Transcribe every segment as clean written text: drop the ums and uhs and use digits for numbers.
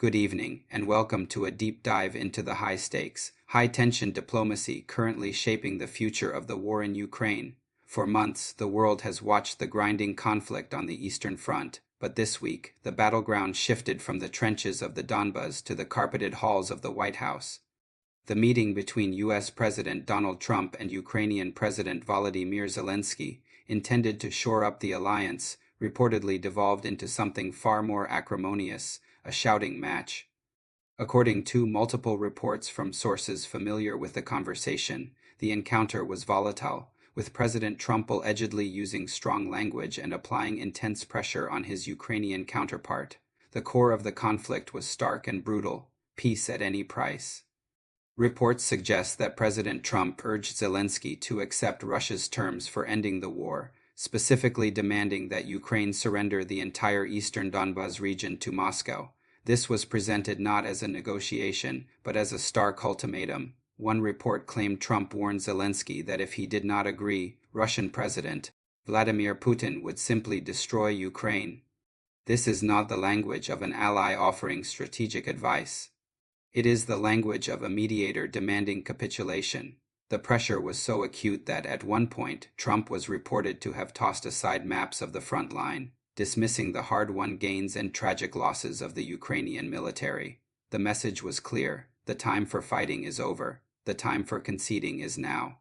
Good evening, and welcome to a deep dive into the high-stakes, high-tension diplomacy currently shaping the future of the war in Ukraine. For months, the world has watched the grinding conflict on the Eastern Front, but this week, the battleground shifted from the trenches of the Donbas to the carpeted halls of the White House. The meeting between U.S. President Donald Trump and Ukrainian President Volodymyr Zelensky, intended to shore up the alliance, reportedly devolved into something far more acrimonious: a shouting match. According to multiple reports from sources familiar with the conversation, the encounter was volatile, with President Trump allegedly using strong language and applying intense pressure on his Ukrainian counterpart. The core of the conflict was stark and brutal: peace at any price. Reports suggest that President Trump urged Zelensky to accept Russia's terms for ending the war, specifically demanding that Ukraine surrender the entire eastern Donbas region to Moscow. This was presented not as a negotiation, but as a stark ultimatum. One report claimed Trump warned Zelensky that if he did not agree, Russian President Vladimir Putin would simply destroy Ukraine. This is not the language of an ally offering strategic advice. It is the language of a mediator demanding capitulation. The pressure was so acute that at one point, Trump was reported to have tossed aside maps of the front line, dismissing the hard-won gains and tragic losses of the Ukrainian military. The message was clear: the time for fighting is over. The time for conceding is now.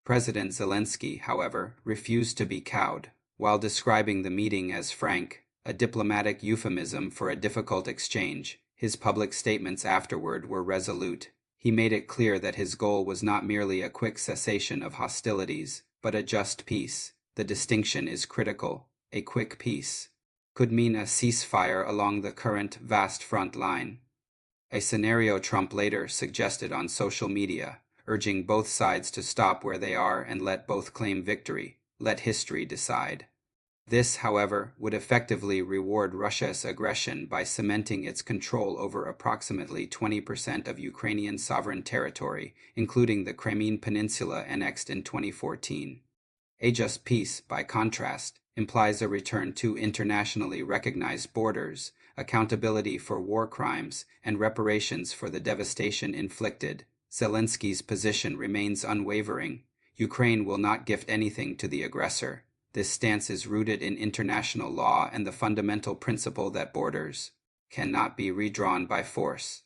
President Zelensky, however, refused to be cowed. While describing the meeting as frank, a diplomatic euphemism for a difficult exchange, his public statements afterward were resolute. He made it clear that his goal was not merely a quick cessation of hostilities, but a just peace. The distinction is critical. A quick peace could mean a ceasefire along the current vast front line, a scenario Trump later suggested on social media, urging both sides to stop where they are and let both claim victory. Let history decide. This, however, would effectively reward Russia's aggression by cementing its control over approximately 20% of Ukrainian sovereign territory, including the Crimean Peninsula annexed in 2014. A just peace, by contrast, implies a return to internationally recognized borders, accountability for war crimes, and reparations for the devastation inflicted. Zelensky's position remains unwavering. Ukraine will not gift anything to the aggressor. This stance is rooted in international law and the fundamental principle that borders cannot be redrawn by force.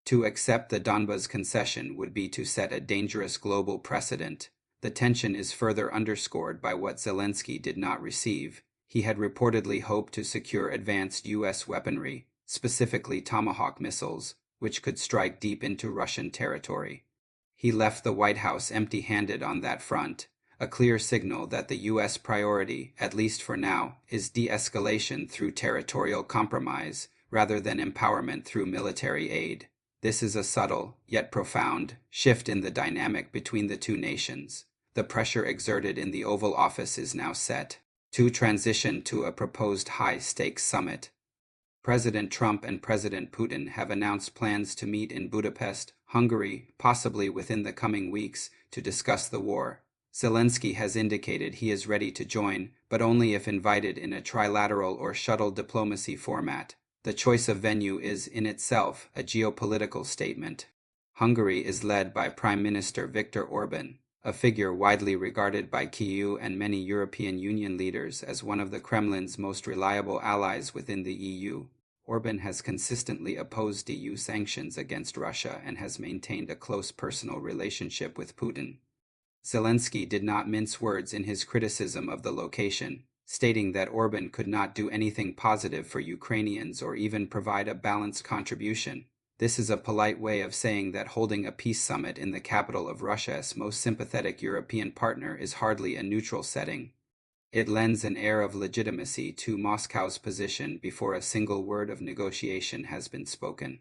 To accept the Donbas concession would be to set a dangerous global precedent. The tension is further underscored by what Zelensky did not receive. He had reportedly hoped to secure advanced U.S. weaponry, specifically Tomahawk missiles, which could strike deep into Russian territory. He left the White House empty-handed on that front, a clear signal that the U.S. priority, at least for now, is de-escalation through territorial compromise, rather than empowerment through military aid. This is a subtle, yet profound, shift in the dynamic between the two nations. The pressure exerted in the Oval Office is now set to transition to a proposed high-stakes summit. President Trump and President Putin have announced plans to meet in Budapest, Hungary, possibly within the coming weeks, to discuss the war. Zelensky has indicated he is ready to join, but only if invited in a trilateral or shuttle diplomacy format. The choice of venue is, in itself, a geopolitical statement. Hungary is led by Prime Minister Viktor Orban, a figure widely regarded by Kyiv and many European Union leaders as one of the Kremlin's most reliable allies within the EU. Orban has consistently opposed EU sanctions against Russia and has maintained a close personal relationship with Putin. Zelensky did not mince words in his criticism of the location, stating that Orban could not do anything positive for Ukrainians or even provide a balanced contribution. This is a polite way of saying that holding a peace summit in the capital of Russia's most sympathetic European partner is hardly a neutral setting. It lends an air of legitimacy to Moscow's position before a single word of negotiation has been spoken.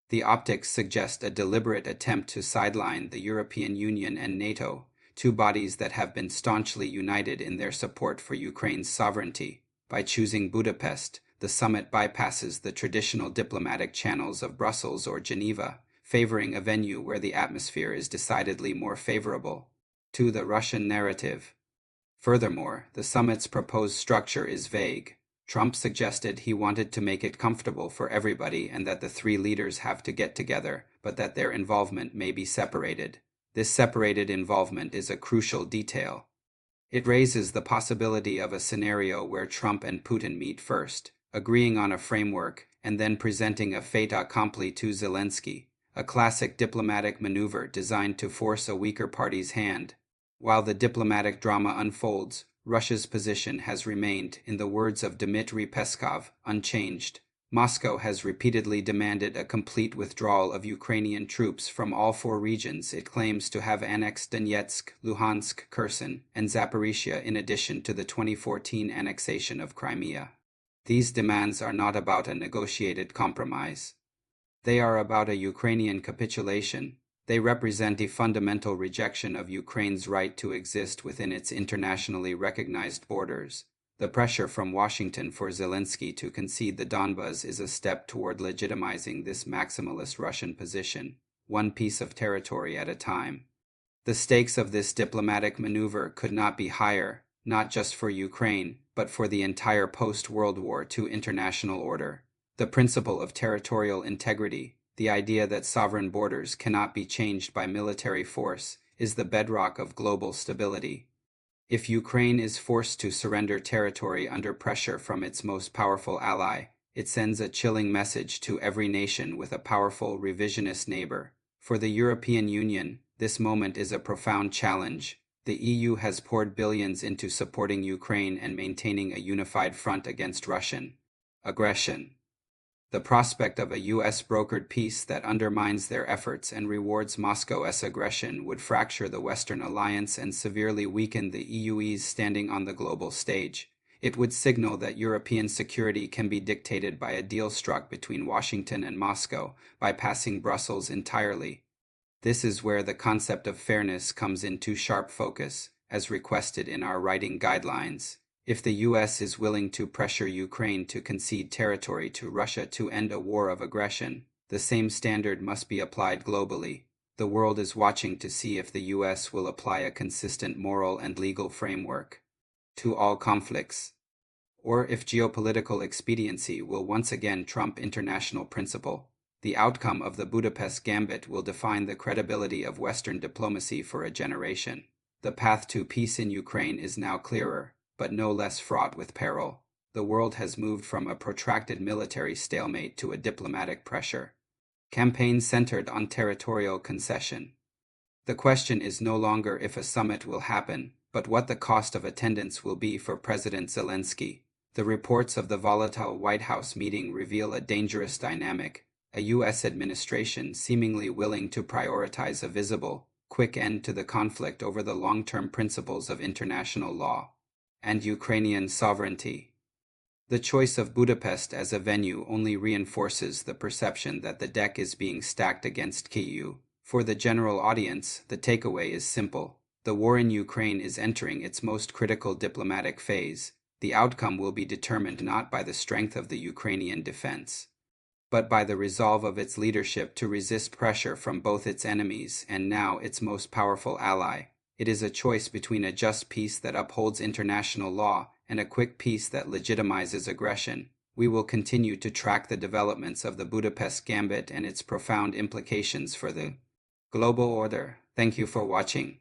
The optics suggest a deliberate attempt to sideline the European Union and NATO, two bodies that have been staunchly united in their support for Ukraine's sovereignty. By choosing Budapest, the summit bypasses the traditional diplomatic channels of Brussels or Geneva, favoring a venue where the atmosphere is decidedly more favorable to the Russian narrative. Furthermore, the summit's proposed structure is vague. Trump suggested he wanted to make it comfortable for everybody and that the three leaders have to get together, but that their involvement may be separated. This separated involvement is a crucial detail. It raises the possibility of a scenario where Trump and Putin meet first, agreeing on a framework, and then presenting a fait accompli to Zelensky, a classic diplomatic maneuver designed to force a weaker party's hand. While the diplomatic drama unfolds, Russia's position has remained, in the words of Dmitry Peskov, unchanged. Moscow has repeatedly demanded a complete withdrawal of Ukrainian troops from all four regions it claims to have annexed: Donetsk, Luhansk, Kherson, and Zaporizhia, in addition to the 2014 annexation of Crimea. These demands are not about a negotiated compromise. They are about a Ukrainian capitulation. They represent a fundamental rejection of Ukraine's right to exist within its internationally recognized borders. The pressure from Washington for Zelensky to concede the Donbas is a step toward legitimizing this maximalist Russian position, one piece of territory at a time. The stakes of this diplomatic maneuver could not be higher, not just for Ukraine, but for the entire post-World War II international order. The principle of territorial integrity, the idea that sovereign borders cannot be changed by military force, is the bedrock of global stability. If Ukraine is forced to surrender territory under pressure from its most powerful ally, it sends a chilling message to every nation with a powerful revisionist neighbor. For the European Union, this moment is a profound challenge. The EU has poured billions into supporting Ukraine and maintaining a unified front against Russian aggression. The prospect of a US-brokered peace that undermines their efforts and rewards Moscow's aggression would fracture the Western alliance and severely weaken the EU's standing on the global stage. It would signal that European security can be dictated by a deal struck between Washington and Moscow, bypassing Brussels entirely. This is where the concept of fairness comes into sharp focus, as requested in our writing guidelines. If the US is willing to pressure Ukraine to concede territory to Russia to end a war of aggression, the same standard must be applied globally. The world is watching to see if the US will apply a consistent moral and legal framework to all conflicts, or if geopolitical expediency will once again trump international principle. The outcome of the Budapest Gambit will define the credibility of Western diplomacy for a generation. The path to peace in Ukraine is now clearer, but no less fraught with peril. The world has moved from a protracted military stalemate to a diplomatic pressure campaign centered on territorial concession. The question is no longer if a summit will happen, but what the cost of attendance will be for President Zelensky. The reports of the volatile White House meeting reveal a dangerous dynamic, a U.S. administration seemingly willing to prioritize a visible, quick end to the conflict over the long-term principles of international law and Ukrainian sovereignty. The choice of Budapest as a venue only reinforces the perception that the deck is being stacked against Kyiv. For the general audience, the takeaway is simple. The war in Ukraine is entering its most critical diplomatic phase. The outcome will be determined not by the strength of the Ukrainian defense, but by the resolve of its leadership to resist pressure from both its enemies and now its most powerful ally. It is a choice between a just peace that upholds international law and a quick peace that legitimizes aggression. We will continue to track the developments of the Budapest Gambit and its profound implications for the global order. Thank you for watching.